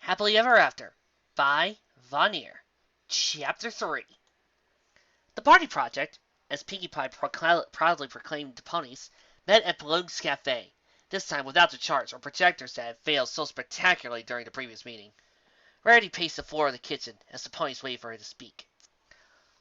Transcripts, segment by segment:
Happily Ever After by Vaneer. Chapter 3. The Party Project, as Pinkie Pie proudly proclaimed the ponies, met at Balloon's Cafe, this time without the charts or projectors that had failed so spectacularly during the previous meeting. Rarity paced the floor of the kitchen as the ponies waited for her to speak.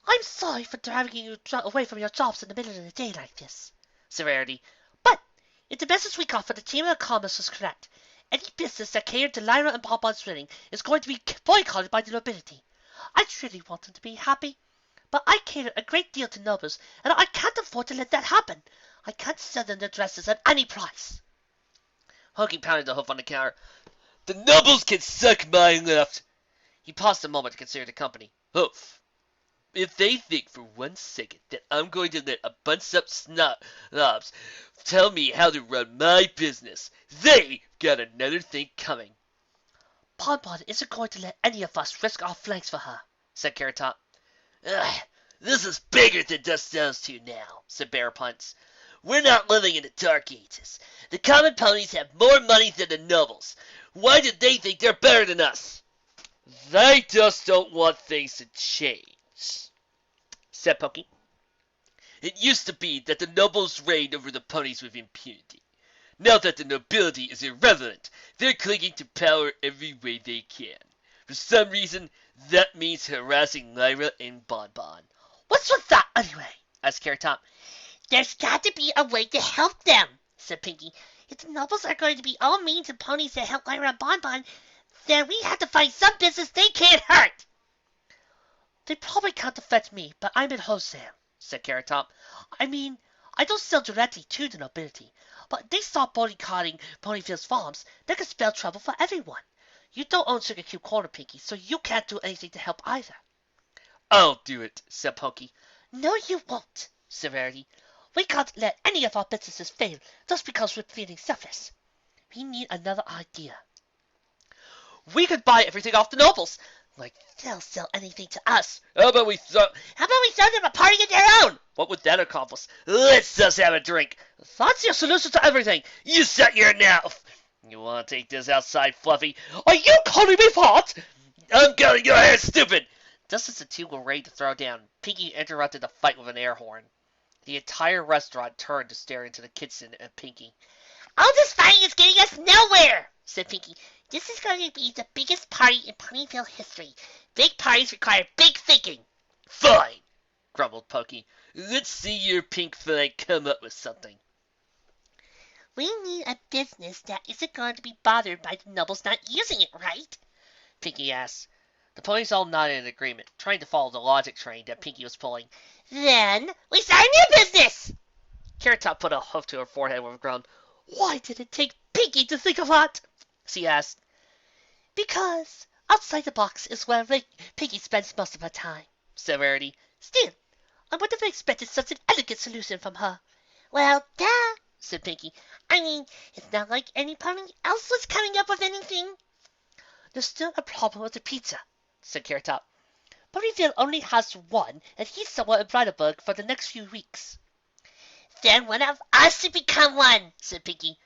I'm sorry for driving you away from your jobs in the middle of the day like this, said Rarity. But if the message we got from the Chamber of Commerce was correct, any business that catered to Lyra and Bonbon's wedding is going to be boycotted by the nobility. I truly want them to be happy, but I cater a great deal to nobles, and I can't afford to let that happen. I can't sell them their dresses at any price. Honky pounded the hoof on the counter. The nobles can suck my left. He paused a moment to consider the company. Hoof. If they think for 1 second that I'm going to let a bunch-up snobs tell me how to run my business, they got another thing coming. Bonbon isn't going to let any of us risk our flanks for her, said Carrot Top. This is bigger than just those two now, said Bear Punts. We're not living in the Dark Ages. The common ponies have more money than the nobles. Why do they think they're better than us? They just don't want things to change, said Pokey. It used to be that the nobles reigned over the ponies with impunity. Now that the nobility is irrelevant, they're clinging to power every way they can. For some reason, that means harassing Lyra and Bonbon. What's with that, anyway? Asked Carrot Top. There's got to be a way to help them, said Pinkie. If the nobles are going to be all mean to ponies that help Lyra and Bonbon, then we have to find some business they can't hurt. They probably can't affect me, but I'm in wholesale, said Carrot Top. I mean, I don't sell directly to the nobility, but if they start boycotting Ponyville's farms, that could spell trouble for everyone. You don't own Sugar Cube Corner, Pinkie, so you can't do anything to help either. I'll do it, said Pokey. No, you won't, said Rarity. We can't let any of our businesses fail just because we're feeling selfish. We need another idea. We could buy everything off the nobles. Like, they'll sell anything to us. How about we throw them a party of their own? What would that accomplish? Let's just have a drink. That's your solution to everything. You shut your mouth. You want to take this outside, Fluffy? Are you calling me fat? I'm calling your hair stupid. Just as the two were ready to throw down, Pinkie interrupted the fight with an air horn. The entire restaurant turned to stare into the kitchen at Pinkie. All this fighting is getting us nowhere, said Pinkie. This is going to be the biggest party in Ponyville history. Big parties require big thinking. Fine, grumbled Pokey. Let's see your pink flag come up with something. We need a business that isn't going to be bothered by the nobles not using it, right? Pinkie asked. The ponies all nodded in agreement, trying to follow the logic train that Pinkie was pulling. Then we start a new business! Carrot Top put a hoof to her forehead with a groan. Why did it take Pinkie to think of that? She asked. Because outside the box is where Pinkie spends most of her time, said Rarity. Still, I would have expected such an elegant solution from her. Well, duh, said Pinkie. I mean, it's not like any pony else was coming up with anything. There's still a problem with the pizza, said Carrot Top. Ponyville only has one, and he's somewhere in Bridalburg for the next few weeks. Then one of us should become one, said Pinkie.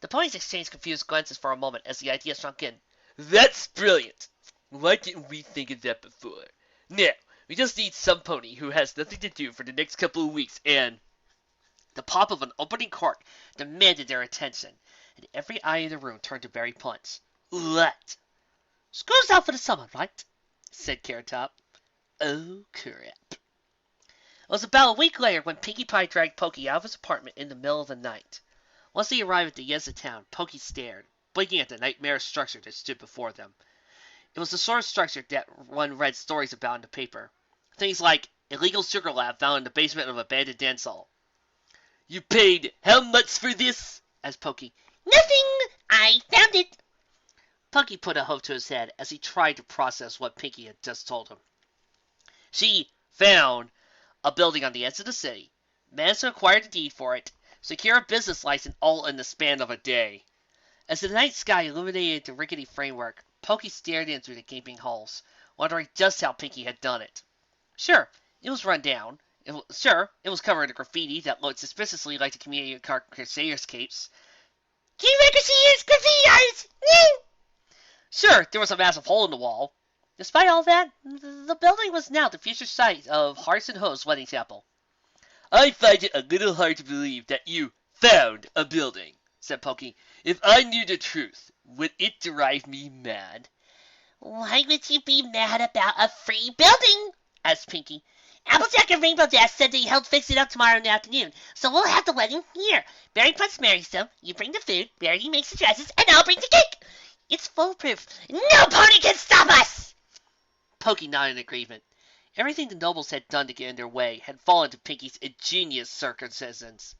The ponies exchanged confused glances for a moment as the idea sunk in. That's brilliant! Why didn't we think of that before? Now, we just need some pony who has nothing to do for the next couple of weeks, and... The pop of an opening cork demanded their attention, and every eye in the room turned to Berry Punch. What? School's out for the summer, right? Said Carrot Top. Oh, crap. It was about a week later when Pinkie Pie dragged Pokey out of his apartment in the middle of the night. Once they arrived at the edge of town, Pokey stared, blinking at the nightmare structure that stood before them. It was the sort of structure that one read stories about in the paper. Things like illegal sugar lab found in the basement of an abandoned dance hall. You paid how much for this? Asked Pokey. Nothing! I found it! Pokey put a hoof to his head as he tried to process what Pinkie had just told him. She found a building on the edge of the city, managed to acquire the deed for it, secure a business license all in the span of a day. As the night sky illuminated the rickety framework, Pokey stared in through the gaping holes, wondering just how Pinkie had done it. Sure, it was run down. It was covered in graffiti that looked suspiciously like the community Crusaders capes. Crusaders! Graffitiers! Sure, there was a massive hole in the wall. Despite all that, the building was now the future site of Hearts and Host's wedding chapel. I find it a little hard to believe that you found a building, said Pinkie. If I knew the truth, would it drive me mad? Why would you be mad about a free building? Asked Pinkie. Applejack and Rainbow Dash said they helped fix it up tomorrow in the afternoon, so we'll have the wedding here. Barry Punch marries them, you bring the food, Barry makes the dresses, and I'll bring the cake. It's foolproof. No pony can stop us! Pinkie nodded in agreement. Everything the nobles had done to get in their way had fallen to Pinkie's ingenious circumstances.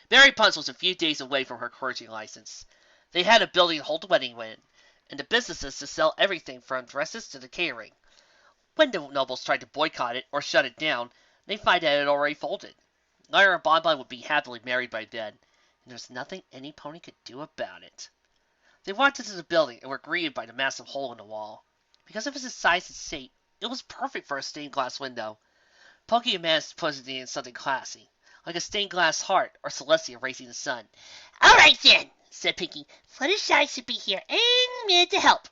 Barry Punch was a few days away from her clergy license. They had a building to hold the wedding in, and the businesses to sell everything from dresses to the catering. When the nobles tried to boycott it or shut it down, they find that it had already folded. Lyra and Bonbon would be happily married by then, and there was nothing any pony could do about it. They walked into the building and were greeted by the massive hole in the wall. Because of its size and shape, it was perfect for a stained glass window. Pinkie managed to put it in something classy, like a stained glass heart or Celestia racing the sun. All right then, said Pinkie. Fluttershy should be here any minute to help.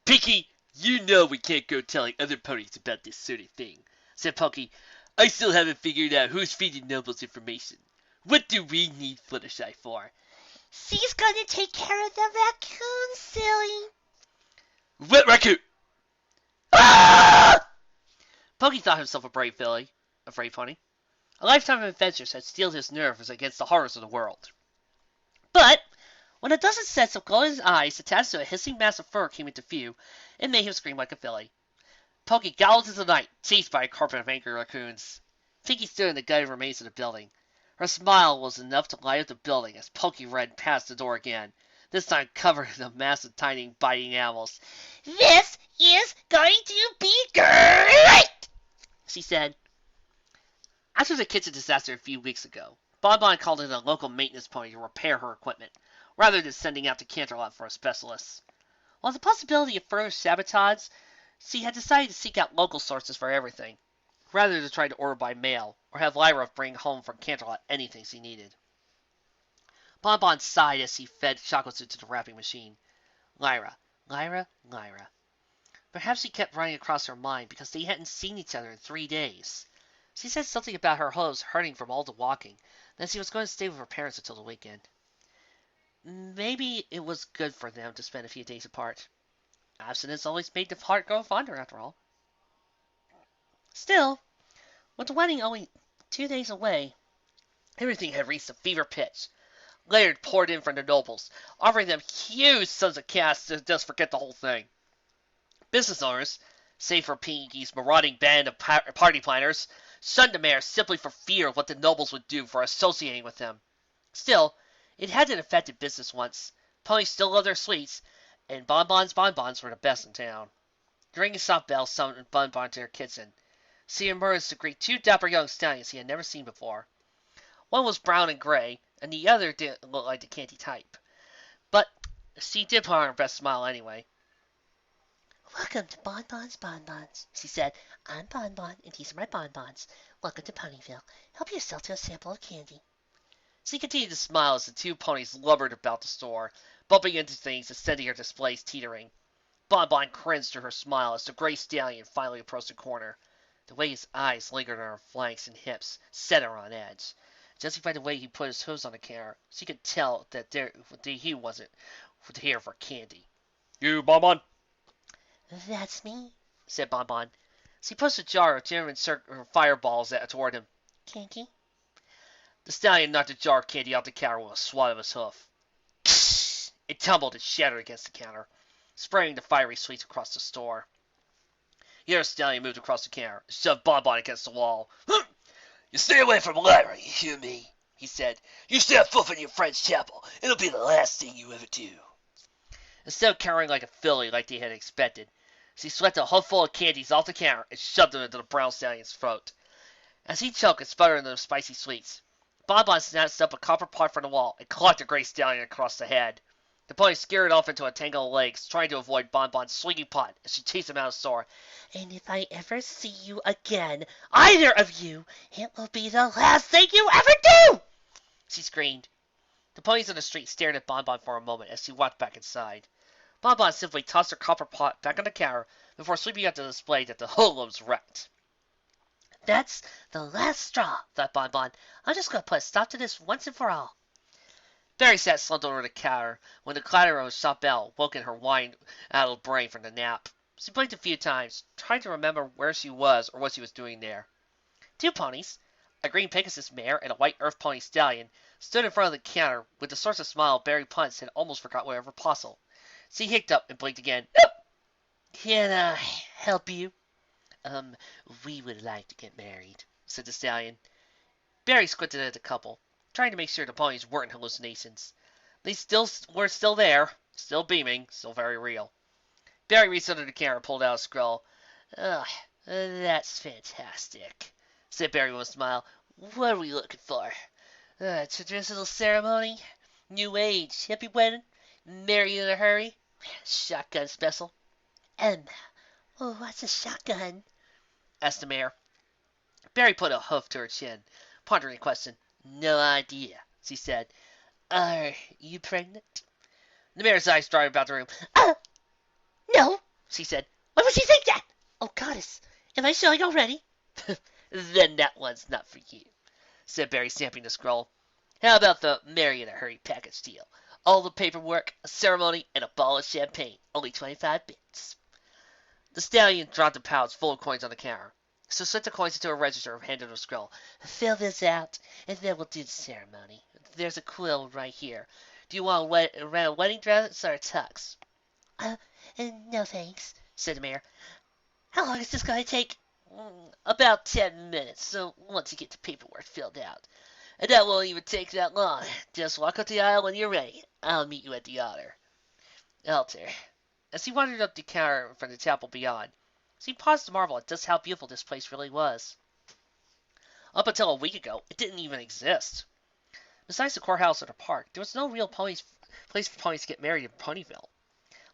Pinkie, you know we can't go telling other ponies about this sort of thing, said Pinkie. I still haven't figured out who's feeding nobles information. What do we need Fluttershy for? She's gonna take care of the raccoon, silly. What raccoon? Ah! Pinkie thought himself a brave pony. A lifetime of adventures had steeled his nerves against the horrors of the world. But when a dozen sets of glowing eyes attached to a hissing mass of fur came into view, it made him scream like a filly. Pinkie galloped into the night, chased by a carpet of angry raccoons. Pinkie stood in the gutted remains of the building. Her smile was enough to light up the building as Pinkie ran past the door again, this time covered in a mass of tiny biting animals. This is going to be great, she said. After the kitchen disaster a few weeks ago, Bonbon called in a local maintenance pony to repair her equipment, rather than sending out to Canterlot for a specialist. While the possibility of further sabotage, she had decided to seek out local sources for everything, rather than try to order by mail, or have Lyra bring home from Canterlot anything she needed. Bonbon sighed as he fed chocolates into the wrapping machine. Lyra, Lyra, Lyra. Perhaps she kept running across her mind because they hadn't seen each other in 3 days. She said something about her hose hurting from all the walking, then she was going to stay with her parents until the weekend. Maybe it was good for them to spend a few days apart. Abstinence always made the heart grow fonder, after all. Still, with the wedding only 2 days away, everything had reached a fever pitch. Laird poured in from the nobles, offering them huge sums of cash to just forget the whole thing. Business owners, save for Pinkie's marauding band of party planners, shunned the mayor simply for fear of what the nobles would do for associating with them. Still, it hadn't affected business once. Ponies still loved their sweets, and bonbons were the best in town. The ringing soft bell summoned Bonbon to her kitchen. She emerged to greet 2 dapper young stallions he had never seen before. One was brown and gray, and the other didn't look like the candy type. But she did put on her best smile anyway. Welcome to Bonbons, she said. I'm Bonbon, and these are my bonbons. Welcome to Ponyville. Help yourself to a sample of candy. She continued to smile as the 2 ponies lumbered about the store, bumping into things and sending her displays teetering. Bonbon cringed to her smile as the gray stallion finally approached the corner. The way his eyes lingered on her flanks and hips set her on edge. Judging by the way he put his hooves on the counter, she could tell that he wasn't here for candy. You, Bonbon? That's me, said Bonbon. She pushed a jar of German fireballs toward him. Kinky? The stallion knocked the jar of candy off the counter with a swat of his hoof. It tumbled and shattered against the counter, spraying the fiery sweets across the store. The other stallion moved across the counter and shoved Bonbon against the wall. You stay away from Lyra, you hear me? He said. You step foot in your friend's chapel. It'll be the last thing you ever do. Instead of cowering like a filly like they had expected, she swept a hoofful of candies off the counter and shoved them into the brown stallion's throat. As he choked and sputtered into the spicy sweets, Bonbon snatched up a copper pot from the wall and clocked the gray stallion across the head. The pony scurried off into a tangle of legs, trying to avoid Bonbon's swinging pot as she chased him out of the store. And if I ever see you again, either of you, it will be the last thing you ever do! She screamed. The ponies on the street stared at Bonbon for a moment as she walked back inside. Bonbon simply tossed her copper pot back on the counter before sweeping out the display that the whole was wrecked. That's the last straw, thought Bonbon. I'm just going to put a stop to this once and for all. Barry sat slumped over the counter when the clatter of a shop bell woke her wine-addled brain from the nap. She blinked a few times, trying to remember where she was or what she was doing there. 2 ponies, a green Pegasus mare and a white Earth Pony stallion, stood in front of the counter with the sort of smile Barry Punch had almost forgot were ever possible. She hiccuped and blinked again. Can I help you? We would like to get married, said the stallion. Barry squinted at the couple, trying to make sure the ponies weren't hallucinations. They were still there, still beaming, still very real. Barry reached under the counter and pulled out a scroll. That's fantastic, said Barry with a smile. What are we looking for? Traditional ceremony? New age? Hippie wedding? Marry in a hurry? Shotgun special? What's a shotgun? Asked the mayor. Barry put a hoof to her chin, pondering the question. No idea, she said. Are you pregnant? The mayor's eyes darted about the room. No, she said. Why would she think that? Oh, goddess, am I showing already? Then that one's not for you, said Barry, stamping the scroll. How about the marry in a hurry package deal? All the paperwork, a ceremony, and a bottle of champagne. Only 25 bits. The stallion dropped a pouch full of coins on the counter. So sent the coins into a register and handed her a scroll. Fill this out, and then we'll do the ceremony. There's a quill right here. Do you want a wedding dress or a tux? No thanks, said the mayor. How long is this going to take? About 10 minutes, so once you get the paperwork filled out. And that won't even take that long. Just walk up the aisle when you're ready. I'll meet you at the altar. As he wandered up the counter from the chapel beyond, he paused to marvel at just how beautiful this place really was. Up until a week ago, it didn't even exist. Besides the courthouse or the park, there was no real place for ponies to get married in Ponyville.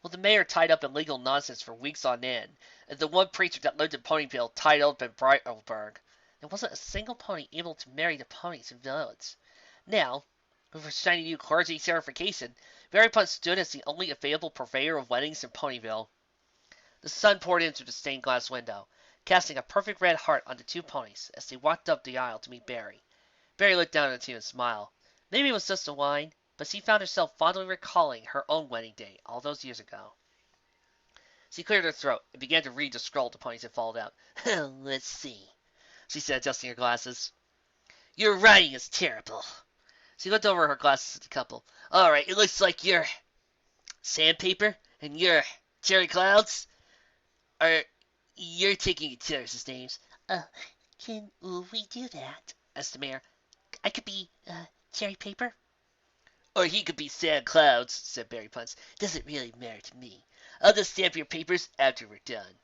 With the mayor tied up in legal nonsense for weeks on end, and the one preacher that lived in Ponyville tied up in Bridalburg, there wasn't a single pony able to marry the ponies in village. Now, with her shiny new clergy certification, Barry Punch stood as the only available purveyor of weddings in Ponyville. The sun poured in through the stained glass window, casting a perfect red heart on the 2 ponies as they walked up the aisle to meet Barry. Barry looked down at the 2 and smiled. Maybe it was just the wine, but she found herself fondly recalling her own wedding day all those years ago. She cleared her throat and began to read the scroll the ponies had followed out. Let's see, she said, adjusting her glasses. Your writing is terrible. She looked over her glasses at the couple. All right, it looks like you're sandpaper and you're cherry clouds. You're taking each other's names. Can we do that? Asked the mayor. I could be, cherry paper? Or he could be sand clouds, said Barry Punch. Doesn't really matter to me. I'll just stamp your papers after we're done.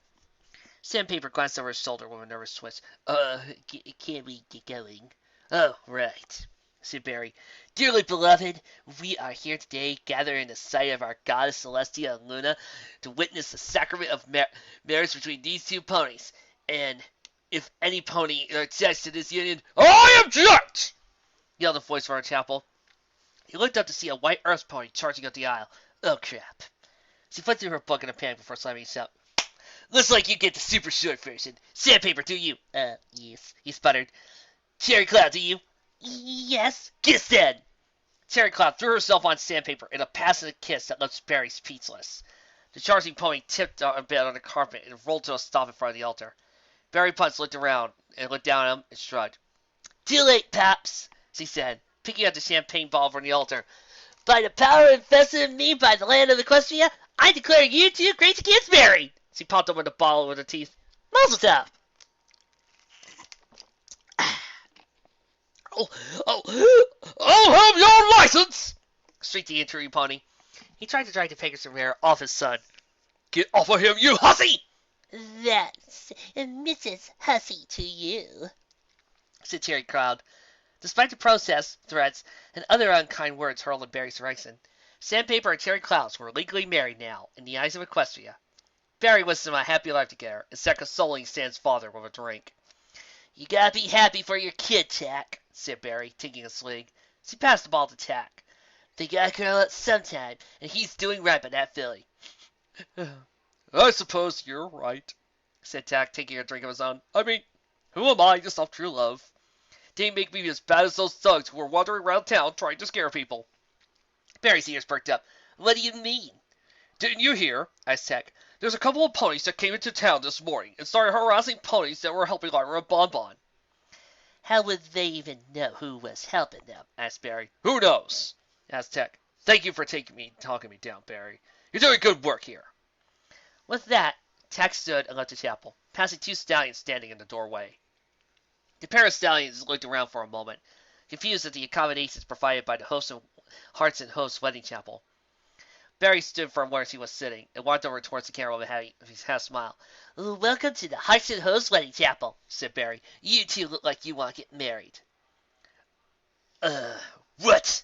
Sandpaper glanced over his shoulder with a nervous twist. Can we get going? Oh, right, said Barry. Dearly beloved, we are here today, gathered in the sight of our goddess Celestia and Luna, to witness the sacrament of marriage between these 2 ponies. And if any pony objects to this union, I object! Yelled a voice from our chapel. He looked up to see a white Earth pony charging up the aisle. Oh, crap. She flipped through her book in a panic before slamming his up. Looks like you get the super short version. Sandpaper, do you? Yes, he sputtered. Cherry Cloud, do you? Yes. Kiss then! Cherry Cloud threw herself on Sandpaper in a passionate kiss that left Barry speechless. The charging pony tipped a bit on the carpet and rolled to a stop in front of the altar. Barry Punch looked around and looked down at him and shrugged. Too late, Paps, she said, picking up the champagne bottle from the altar. By the power invested in me by the land of Equestria, I declare you 2 great against married. She popped open the bottle with her teeth. Mazel tov! I'll have your license! Shrieked the intriguing pony. He tried to drag the Pegasus mare off his son. Get off of him, you hussy! That's Mrs. Hussy to you, said Cherry Cloud. Despite the protests, threats, and other unkind words hurled in Barry's direction, Sandpaper and Cherry Clouds were legally married now in the eyes of Equestria. Barry wished them a happy life together and sat consoling Stan's father with a drink. You gotta be happy for your kid, Tack, said Barry, taking a swig. She passed the ball to Tack. They gotta grow up sometime, and he's doing right by that filly. I suppose you're right, said Tack, taking a drink of his own. I mean, who am I to stop true love? Didn't make me as bad as those thugs who were wandering around town trying to scare people. Barry's ears perked up. What do you mean? Didn't you hear? Asked Tack. There's a couple of ponies that came into town this morning and started harassing ponies that were helping Lyra and Bonbon. How would they even know who was helping them? Asked Barry. Who knows? Asked Tack. Thank you for talking me down, Barry. You're doing good work here. With that, Tack stood and left the chapel, passing two stallions standing in the doorway. The pair of stallions looked around for a moment, confused at the accommodations provided by the Hearts and Hosts wedding chapel. Barry stood from where he was sitting and walked over towards the camera with his half smile. Welcome to the Hearts and Hosts wedding chapel, said Barry. You two look like you want to get married. What?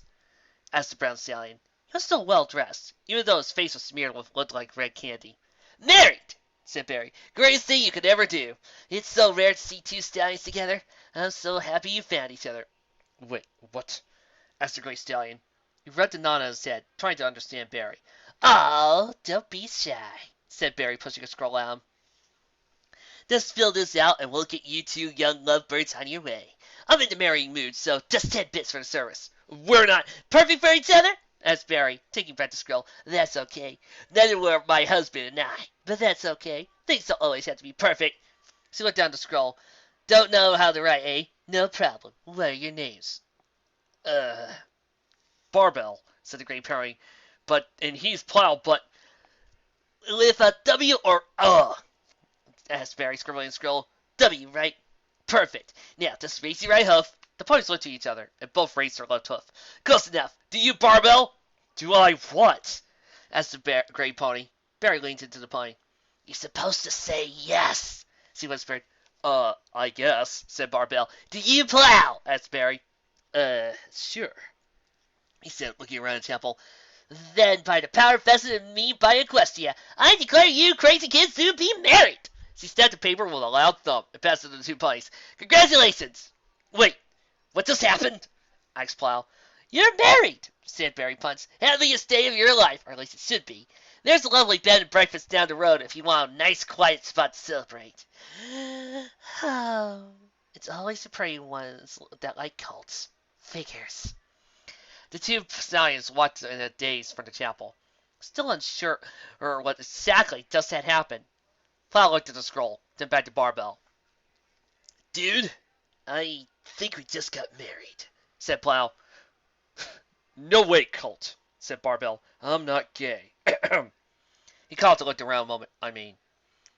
Asked the brown stallion. He was still well dressed, even though his face was smeared with what looked like red candy. Married, said Barry. Greatest thing you could ever do. It's so rare to see two stallions together. I'm so happy you found each other. Wait, what? Asked the gray stallion. He rubbed a knot on his head, trying to understand Barry. Oh, don't be shy, said Barry, pushing a scroll at him. Just fill this out and we'll get you two young lovebirds on your way. I'm in the marrying mood, so just 10 bits for the service. We're not perfect for each other? Asked Barry, taking back the scroll. That's okay. Neither were my husband and I, but that's okay. Things don't always have to be perfect. She looked down the scroll. Don't know how to write, eh? No problem. What are your names? Barbell, said the gray pony, and he's Plow, but with a W or asked Barry, scribbling a scroll. W, right? Perfect. Now, just raise your right hoof. The ponies looked at each other, and both raised their left hoof. Close enough. Do you, Barbell? Do I what? Asked the gray pony. Barry leaned into the pony. You're supposed to say yes, she whispered. I guess, said Barbell. Do you plow? Asked Barry. Sure, he said, looking around the temple. Then, by the power vested in me by Equestria, I declare you crazy kids to be married. She stamped the paper with a loud thump and passed it to the two ponies. Congratulations! Wait, what just happened? asked Plow. You're married, said Barry Punch. Happiest day of your life, or at least it should be. There's a lovely bed and breakfast down the road if you want a nice, quiet spot to celebrate. Oh, it's always the pretty ones that like cults. Figures. The two stallions walked in a daze from the chapel, still unsure what exactly just had happened. Plow looked at the scroll, then back to Barbell. Dude, I think we just got married, said Plow. No way, Colt, said Barbell. I'm not gay. He coughed and looked around a moment. I mean,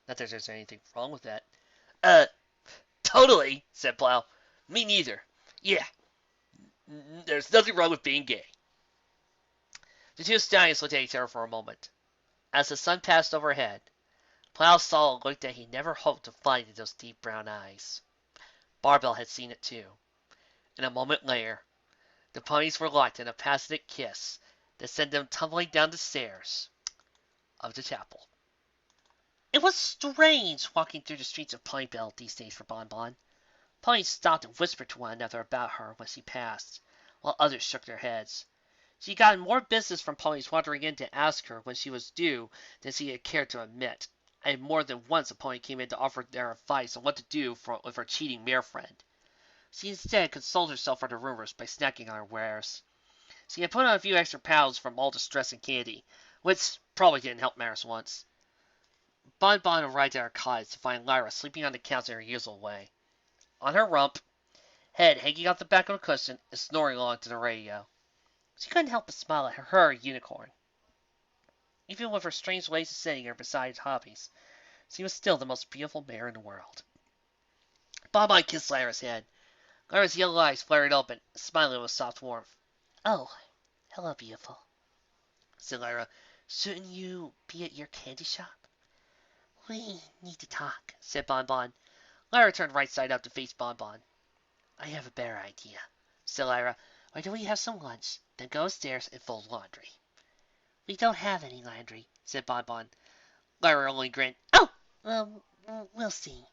not that there's anything wrong with that. Totally, said Plow. Me neither. Yeah, there's nothing wrong with being gay. The two stallions looked at each other for a moment. As the sun passed overhead, Plow saw a look that he never hoped to find in those deep brown eyes. Barbell had seen it too. And a moment later, the ponies were locked in a passionate kiss that sent them tumbling down the stairs of the chapel. It was strange walking through the streets of Ponyville these days for Bonbon. Ponies stopped and whispered to one another about her when she passed, while others shook their heads. She had gotten more business from ponies wandering in to ask her when she was due than she had cared to admit, and more than once a pony came in to offer their advice on what to do with her cheating mare friend. She instead consoled herself for the rumors by snacking on her wares. She had put on a few extra pounds from all the stress and candy, which probably didn't help matters once. Bonbon arrived at her cottage to find Lyra sleeping on the couch in her usual way. On her rump, head hanging off the back of a cushion, and snoring along to the radio. She couldn't help but smile at her unicorn. Even with her strange ways of sitting her beside hobbies, she was still the most beautiful mare in the world. Bonbon kissed Lyra's head. Lyra's yellow eyes flared open, smiling with soft warmth. Oh, hello, beautiful, said Lyra. Shouldn't you be at your candy shop? We need to talk, said Bonbon. Lyra turned right side up to face Bonbon. I have a better idea, said Lyra. Why don't we have some lunch, then go upstairs and fold laundry? We don't have any laundry, said Bonbon. Lyra only grinned. Oh, we'll see.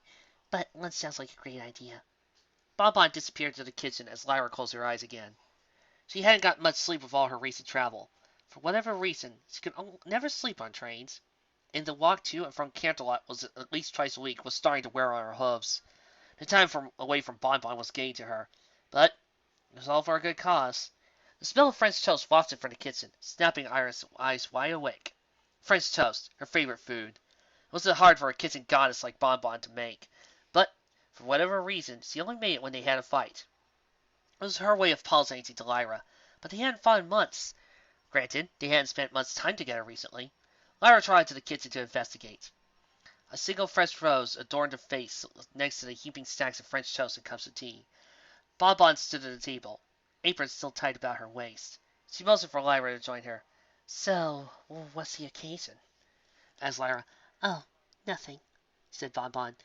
But lunch sounds like a great idea. Bonbon disappeared to the kitchen as Lyra closed her eyes again. She hadn't got much sleep with all her recent travel. For whatever reason, she could never sleep on trains. and the walk to and from Canterlot was at least twice a week was starting to wear on her hooves. The time away from Bonbon was getting to her, but it was all for a good cause. The smell of French toast wafted from the kitchen, snapping Iris' eyes wide awake. French toast, her favorite food. It wasn't hard for a kitchen goddess like Bonbon to make, but for whatever reason, she only made it when they had a fight. It was her way of apologizing to Lyra, but they hadn't fought in months. Granted, they hadn't spent much time together recently. Lyra trotted to the kitchen to investigate. A single fresh rose adorned her face next to the heaping stacks of French toast and cups of tea. Bonbon stood at the table, apron still tight about her waist. She motioned for Lyra to join her. So, what's the occasion? Asked Lyra. Oh, nothing, said Bonbon.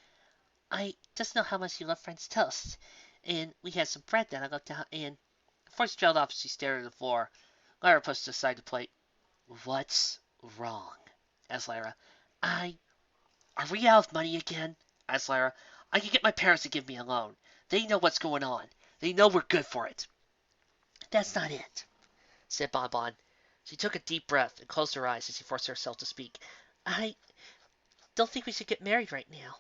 I just know how much you love French toast, and we had some bread that I left out, and... Before she trailed off, she stared at the floor. Lyra pushed aside the plate. What's wrong? Asked Lyra. Are we out of money again? Asked Lyra. I can get my parents to give me a loan. They know what's going on. They know we're good for it. That's not it, said Bonbon. She took a deep breath and closed her eyes as she forced herself to speak. I don't think we should get married right now.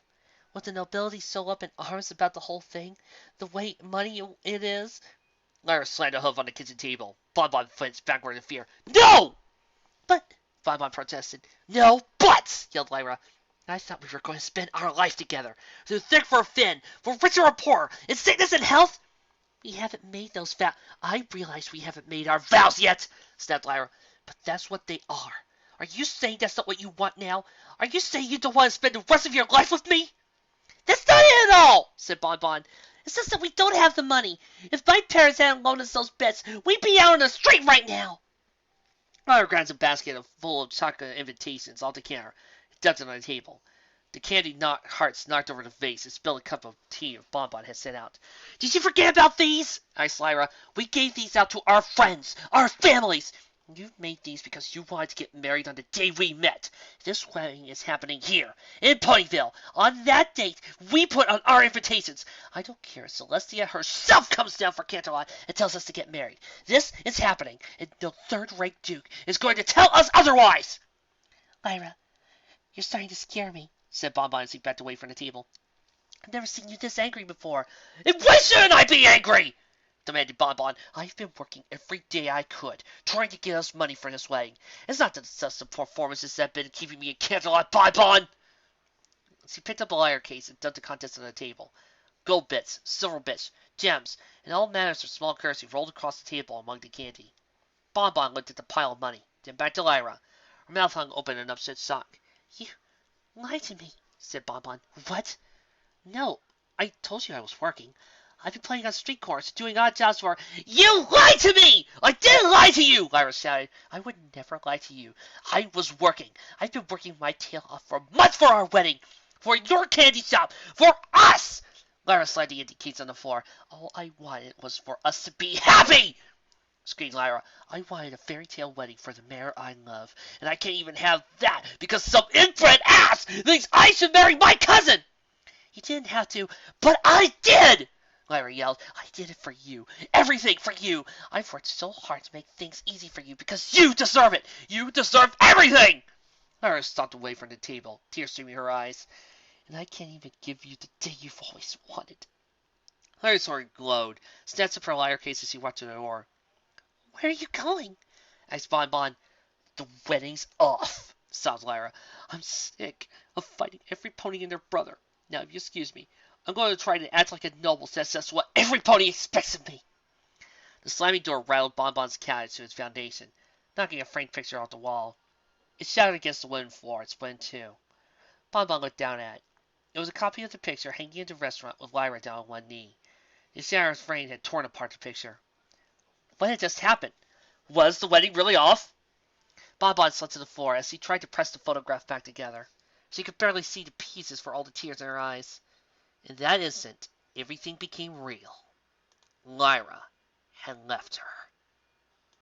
With the nobility so up in arms about the whole thing, the way money it is. Lyra slammed a hoof on the kitchen table. Bonbon flinched backward in fear. No! But, Bonbon protested. No buts! Yelled Lyra. I thought we were going to spend our life together. Through thick or thin, for richer or poorer, in sickness and health. We haven't made those vows. I realize we haven't made our vows yet, snapped Lyra. But that's what they are. Are you saying that's not what you want now? Are you saying you don't want to spend the rest of your life with me? That's not it at all, said Bonbon. It's just that we don't have the money. If my parents hadn't loaned us those bets, we'd be out on the street right now. Lyra grabbed a basket full of chocolate invitations all together and dumped it on the table. The candy hearts knocked over the vase and spilled a cup of tea Bonbon had set out. Did you forget about these? Asked Lyra. We gave these out to our friends, our families. You made these because you wanted to get married on the day we met. This wedding is happening here, in Ponyville. On that date, we put on our invitations. I don't care if Celestia herself comes down for Canterlot and tells us to get married. This is happening, and no third-rate duke is going to tell us otherwise. Lyra, you're starting to scare me, said Bonbon as he backed away from the table. I've never seen you this angry before. And why shouldn't I be angry? Demanded Bonbon. I've been working every day I could, trying to get us money for this wedding. It's not just the performances that have been keeping me in Canterlot, Bonbon! She picked up a lyre case and dumped the contents on the table. Gold bits, silver bits, gems, and all manners of small currency rolled across the table among the candy. Bonbon looked at the pile of money, then back to Lyra. Her mouth hung open in upset shock. You lied to me, said Bonbon. What? No, I told you I was working. I've been playing on street corners, doing odd jobs for... You lied to me! I didn't lie to you! Lyra shouted. I would never lie to you. I was working. I've been working my tail off for months for our wedding. For your candy shop. For us! Lyra slammed the empty keys on the floor. All I wanted was for us to be happy! Screamed Lyra. I wanted a fairy tale wedding for the mayor I love. And I can't even have that because some inbred ass thinks I should marry my cousin! You didn't have to. But I did! Lyra yelled. I did it for you. Everything for you. I've worked so hard to make things easy for you because you deserve it. You deserve everything! Lyra stomped away from the table, tears streaming her eyes. And I can't even give you the day you've always wanted. Lyra's heart glowed, snatched up her lyre case as she walked to the door. Where are you going? Asked Bonbon. The wedding's off, sobbed Lyra. I'm sick of fighting every pony and their brother. Now, if you excuse me, I'm going to try to act like a noble since that's what every pony expects of me. The slamming door rattled Bonbon's couch to its foundation, knocking a framed picture off the wall. It shattered against the wooden floor and split in two. Bonbon looked down at it. It was a copy of the picture hanging in the restaurant with Lyra down on one knee. The shattered frame had torn apart the picture. What had just happened? Was the wedding really off? Bonbon slid to the floor as he tried to press the photograph back together. She could barely see the pieces for all the tears in her eyes. In that instant, everything became real. Lyra had left her.